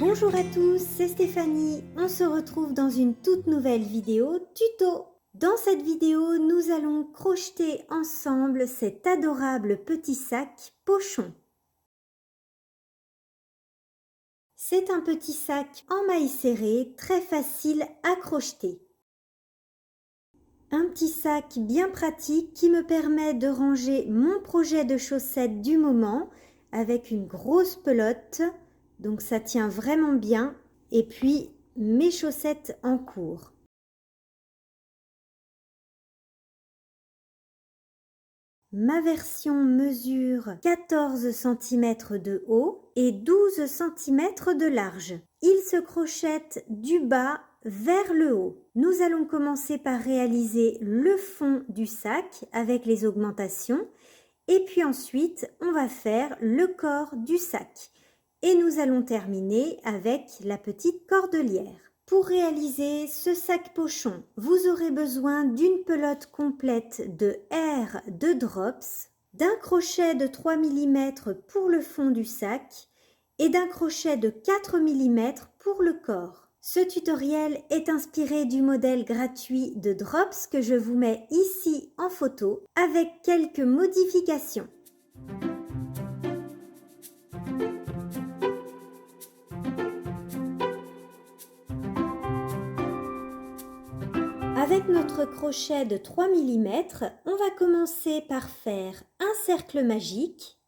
Bonjour à tous, c'est Stéphanie. On se retrouve dans une toute nouvelle vidéo tuto. Dans cette vidéo, nous allons crocheter ensemble cet adorable petit sac pochon. C'est un petit sac en maille serrée, très facile à crocheter. Un petit sac bien pratique qui me permet de ranger mon projet de chaussettes du moment avec une grosse pelote. Donc ça tient vraiment bien. Et puis mes chaussettes en cours. Ma version mesure 14 cm de haut et 12 cm de large. Il se crochette du bas vers le haut. Nous allons commencer par réaliser le fond du sac avec les augmentations et puis ensuite on va faire le corps du sac. Et nous allons terminer avec la petite cordelière. Pour réaliser ce sac pochon, vous aurez besoin d'une pelote complète de R de drops, d'un crochet de 3 mm pour le fond du sac et d'un crochet de 4 mm pour le corps. Ce tutoriel est inspiré du modèle gratuit de Drops que je vous mets ici en photo avec quelques modifications. Avec notre crochet de 3 mm, on va commencer par faire un cercle magique.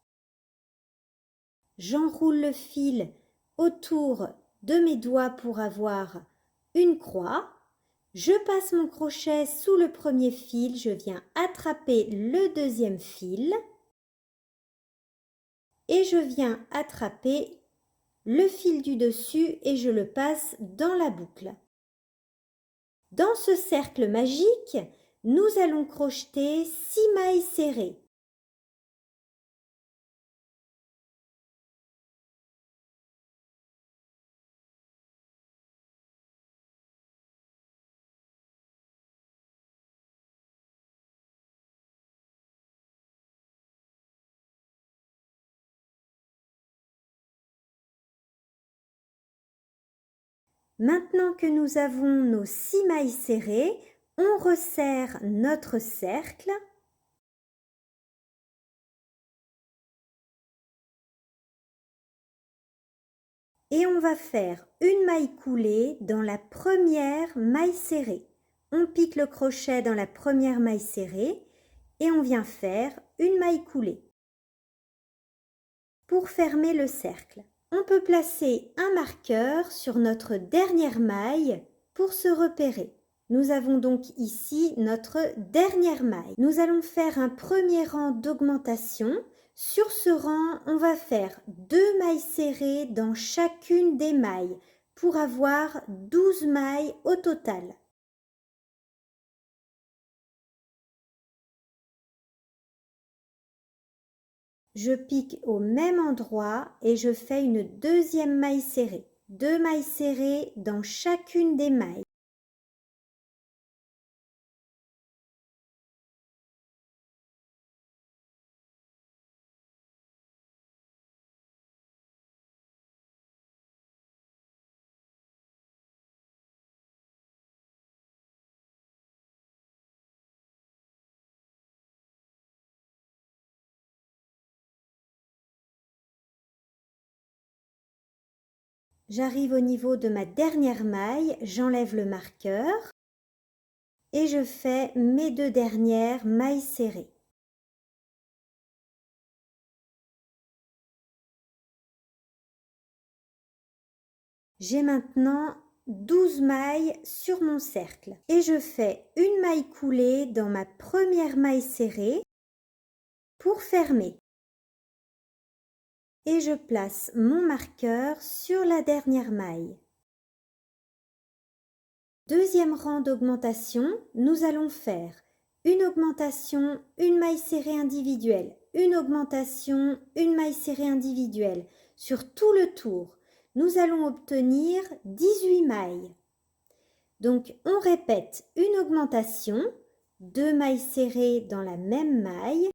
J'enroule le fil autour de mes doigts pour avoir une croix. Je passe mon crochet sous le premier fil, je viens attraper le deuxième fil et je viens attraper le fil du dessus et je le passe dans la boucle. Dans ce cercle magique, nous allons crocheter 6 mailles serrées. Maintenant que nous avons nos 6 mailles serrées, on resserre notre cercle. Et on va faire une maille coulée dans la première maille serrée. On pique le crochet dans la première maille serrée et on vient faire une maille coulée. Pour fermer le cercle, on peut placer un marqueur sur notre dernière maille pour se repérer. Nous avons donc ici notre dernière maille. Nous allons faire un premier rang d'augmentation. Sur ce rang, on va faire 2 mailles serrées dans chacune des mailles pour avoir 12 mailles au total. Je pique au même endroit et je fais une deuxième maille serrée. 2 mailles serrées dans chacune des mailles. J'arrive au niveau de ma dernière maille, j'enlève le marqueur et je fais mes 2 dernières mailles serrées. J'ai maintenant 12 mailles sur mon cercle et je fais une maille coulée dans ma première maille serrée pour fermer. Et je place mon marqueur sur la dernière maille. Deuxième rang d'augmentation, nous allons faire une augmentation, une maille serrée individuelle, une augmentation, une maille serrée individuelle. Sur tout le tour, nous allons obtenir 18 mailles. Donc, on répète une augmentation, 2 mailles serrées dans la même maille,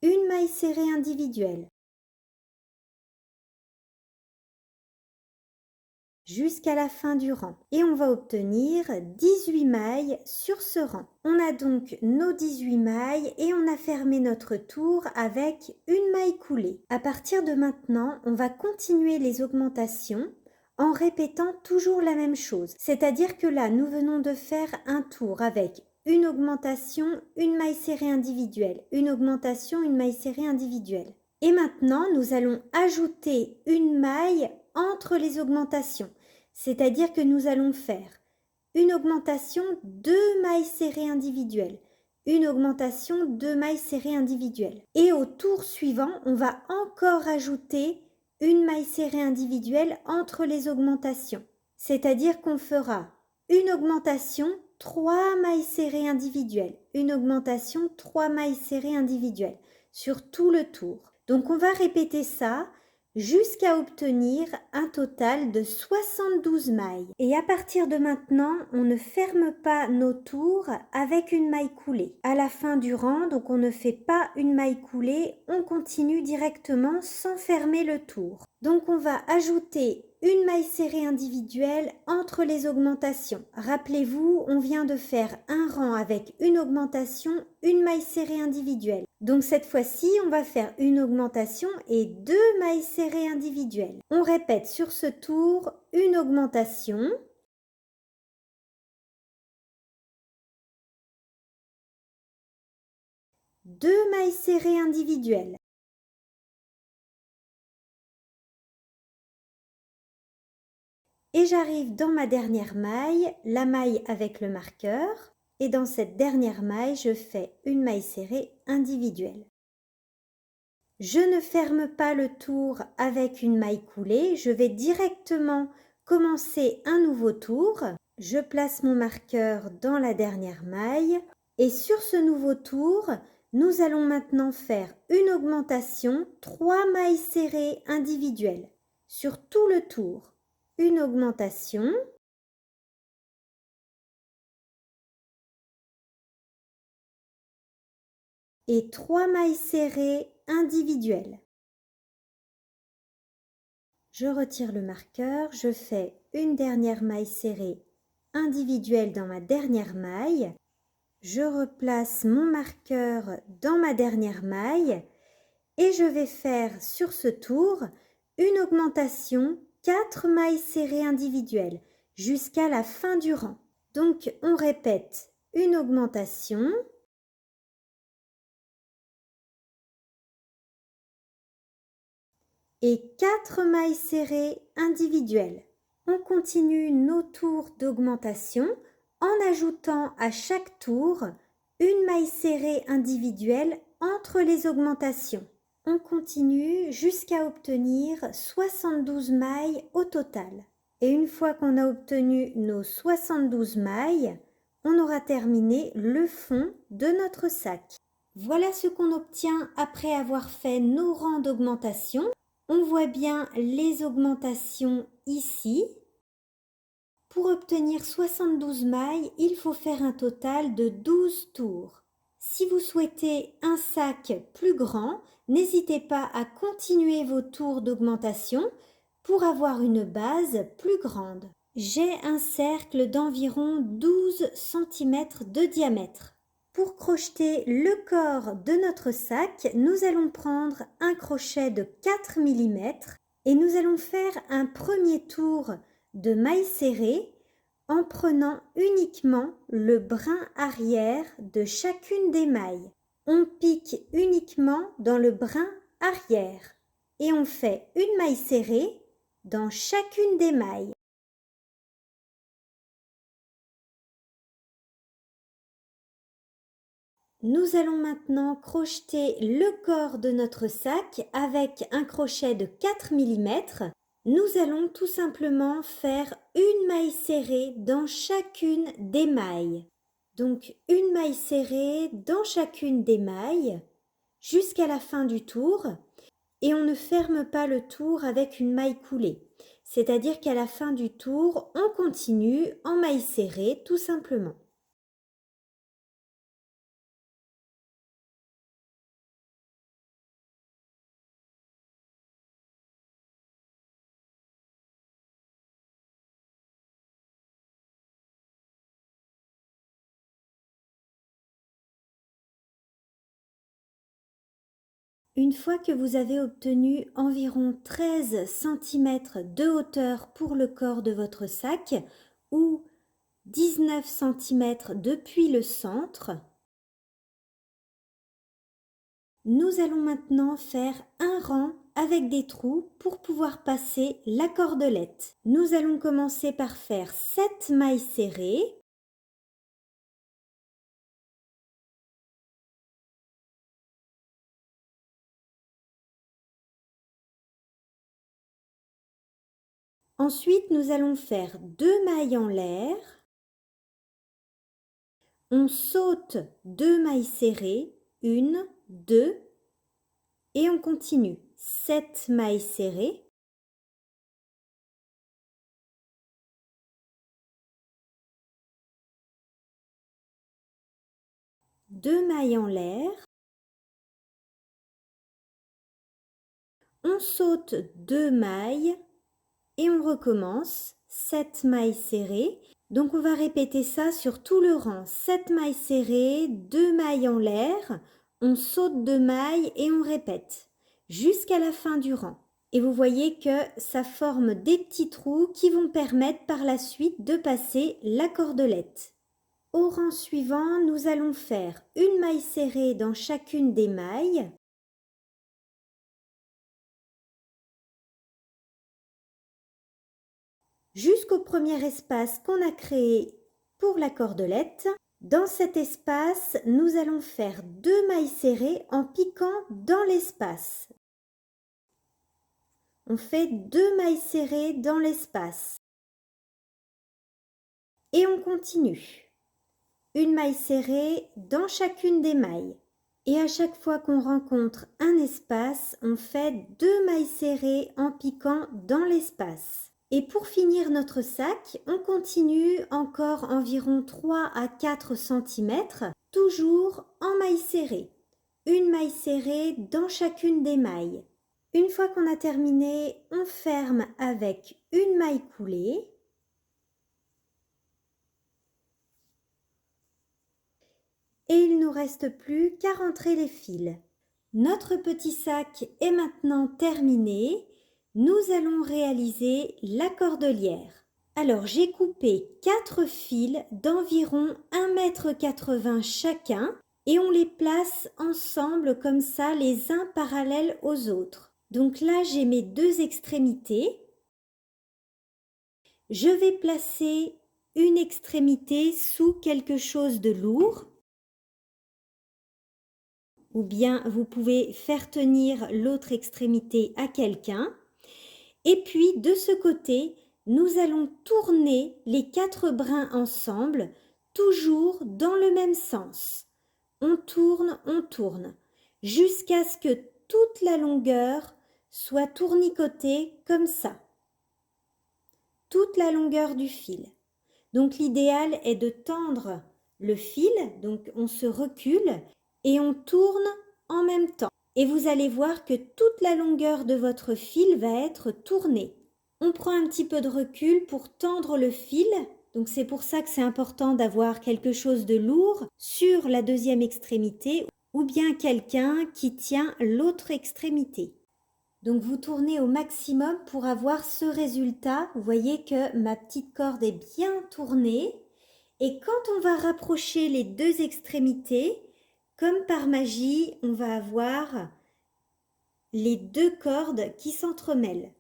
une maille serrée individuelle. jusqu'à la fin du rang et on va obtenir 18 mailles sur ce rang. On a donc nos 18 mailles et on a fermé notre tour avec une maille coulée. À partir de maintenant, on va continuer les augmentations en répétant toujours la même chose. C'est-à-dire que là, nous venons de faire un tour avec une augmentation, une maille serrée individuelle, une augmentation, une maille serrée individuelle. Et maintenant, nous allons ajouter une maille entre les augmentations. C'est-à-dire que nous allons faire une augmentation, 2 mailles serrées individuelles, une augmentation, 2 mailles serrées individuelles. Et au tour suivant, on va encore ajouter une maille serrée individuelle entre les augmentations. C'est-à-dire qu'on fera une augmentation, 3 mailles serrées individuelles, une augmentation, 3 mailles serrées individuelles sur tout le tour. Donc on va répéter ça jusqu'à obtenir un total de 72 mailles. Et à partir de maintenant, on ne ferme pas nos tours avec une maille coulée. À la fin du rang, donc on ne fait pas une maille coulée, on continue directement sans fermer le tour. Donc on va ajouter une maille serrée individuelle entre les augmentations. Rappelez-vous, on vient de faire un rang avec une augmentation, une maille serrée individuelle. Donc cette fois-ci, on va faire une augmentation et 2 mailles serrées individuelles. On répète sur ce tour une augmentation, deux mailles serrées individuelles. Et j'arrive dans ma dernière maille, la maille avec le marqueur. Et dans cette dernière maille, je fais une maille serrée individuelle. Je ne ferme pas le tour avec une maille coulée, je vais directement commencer un nouveau tour. Je place mon marqueur dans la dernière maille et sur ce nouveau tour, nous allons maintenant faire une augmentation, 3 mailles serrées individuelles sur tout le tour. Une augmentation, et 3 mailles serrées individuelles. Je retire le marqueur, je fais une dernière maille serrée individuelle dans ma dernière maille. Je replace mon marqueur dans ma dernière maille et je vais faire sur ce tour une augmentation, 4 mailles serrées individuelles jusqu'à la fin du rang. Donc on répète une augmentation, et 4 mailles serrées individuelles. On continue nos tours d'augmentation en ajoutant à chaque tour une maille serrée individuelle entre les augmentations. On continue jusqu'à obtenir 72 mailles au total. Et une fois qu'on a obtenu nos 72 mailles, on aura terminé le fond de notre sac. Voilà ce qu'on obtient après avoir fait nos rangs d'augmentation. On voit bien les augmentations ici. Pour obtenir 72 mailles, il faut faire un total de 12 tours. Si vous souhaitez un sac plus grand, n'hésitez pas à continuer vos tours d'augmentation pour avoir une base plus grande. J'ai un cercle d'environ 12 cm de diamètre. Pour crocheter le corps de notre sac, nous allons prendre un crochet de 4 mm et nous allons faire un premier tour de maille serrée en prenant uniquement le brin arrière de chacune des mailles. On pique uniquement dans le brin arrière et on fait une maille serrée dans chacune des mailles. Nous allons maintenant crocheter le corps de notre sac avec un crochet de 4 mm. Nous allons tout simplement faire une maille serrée dans chacune des mailles. Donc une maille serrée dans chacune des mailles jusqu'à la fin du tour et on ne ferme pas le tour avec une maille coulée. C'est-à-dire qu'à la fin du tour, on continue en maille serrée tout simplement. Une fois que vous avez obtenu environ 13 cm de hauteur pour le corps de votre sac ou 19 cm depuis le centre, nous allons maintenant faire un rang avec des trous pour pouvoir passer la cordelette. Nous allons commencer par faire 7 mailles serrées. Ensuite, nous allons faire 2 mailles en l'air. On saute 2 mailles serrées, 1, 2, et on continue. 7 mailles serrées. Deux mailles en l'air. On saute 2 mailles et on recommence. 7 mailles serrées. Donc on va répéter ça sur tout le rang. 7 mailles serrées, 2 mailles en l'air, on saute 2 mailles et on répète jusqu'à la fin du rang. Et vous voyez que ça forme des petits trous qui vont permettre par la suite de passer la cordelette. Au rang suivant, nous allons faire une maille serrée dans chacune des mailles. Jusqu'au premier espace qu'on a créé pour la cordelette. Dans cet espace, nous allons faire 2 mailles serrées en piquant dans l'espace. On fait 2 mailles serrées dans l'espace. Et on continue. Une maille serrée dans chacune des mailles. Et à chaque fois qu'on rencontre un espace, on fait 2 mailles serrées en piquant dans l'espace. Et pour finir notre sac, on continue encore environ 3 à 4 cm, toujours en maille serrée. Une maille serrée dans chacune des mailles. Une fois qu'on a terminé, on ferme avec une maille coulée. Et il ne nous reste plus qu'à rentrer les fils. Notre petit sac est maintenant terminé. Nous allons réaliser la cordelière. Alors j'ai coupé 4 fils d'environ 1,80 m chacun et on les place ensemble comme ça, les uns parallèles aux autres. Donc là j'ai mes 2 extrémités. Je vais placer une extrémité sous quelque chose de lourd. Ou bien vous pouvez faire tenir l'autre extrémité à quelqu'un. Et puis de ce côté, nous allons tourner les 4 brins ensemble, toujours dans le même sens. On tourne, jusqu'à ce que toute la longueur soit tournicotée comme ça. Toute la longueur du fil. Donc l'idéal est de tendre le fil, donc on se recule et on tourne en même temps. Et vous allez voir que toute la longueur de votre fil va être tournée. On prend un petit peu de recul pour tendre le fil. Donc c'est pour ça que c'est important d'avoir quelque chose de lourd sur la deuxième extrémité ou bien quelqu'un qui tient l'autre extrémité. Donc vous tournez au maximum pour avoir ce résultat. Vous voyez que ma petite corde est bien tournée. Et quand on va rapprocher les 2 extrémités, comme par magie, on va avoir les 2 cordes qui s'entremêlent.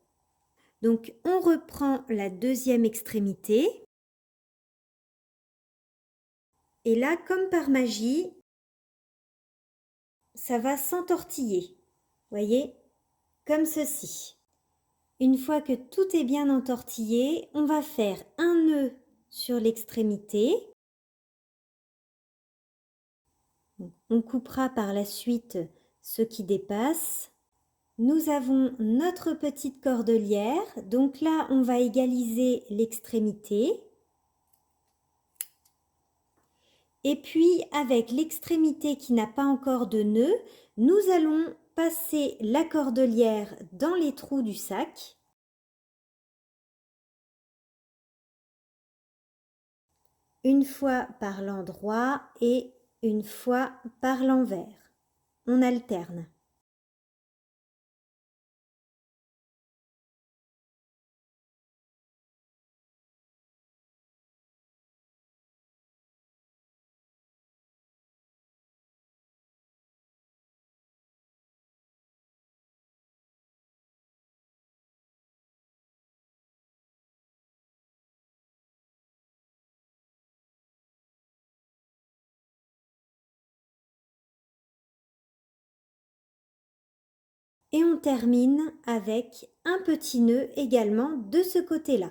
Donc on reprend la deuxième extrémité. Et là, comme par magie, ça va s'entortiller. Voyez, comme ceci. Une fois que tout est bien entortillé, on va faire un nœud sur l'extrémité. On coupera par la suite ce qui dépasse. Nous avons notre petite cordelière. Donc là, on va égaliser l'extrémité. Et puis, avec l'extrémité qui n'a pas encore de nœud, nous allons passer la cordelière dans les trous du sac. Une fois par l'endroit et une fois par l'envers. On alterne. Et on termine avec un petit nœud également de ce côté-là.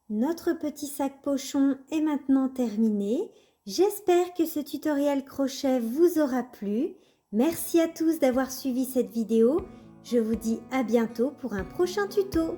Notre petit sac pochon est maintenant terminé. J'espère que ce tutoriel crochet vous aura plu. Merci à tous d'avoir suivi cette vidéo. Je vous dis à bientôt pour un prochain tuto.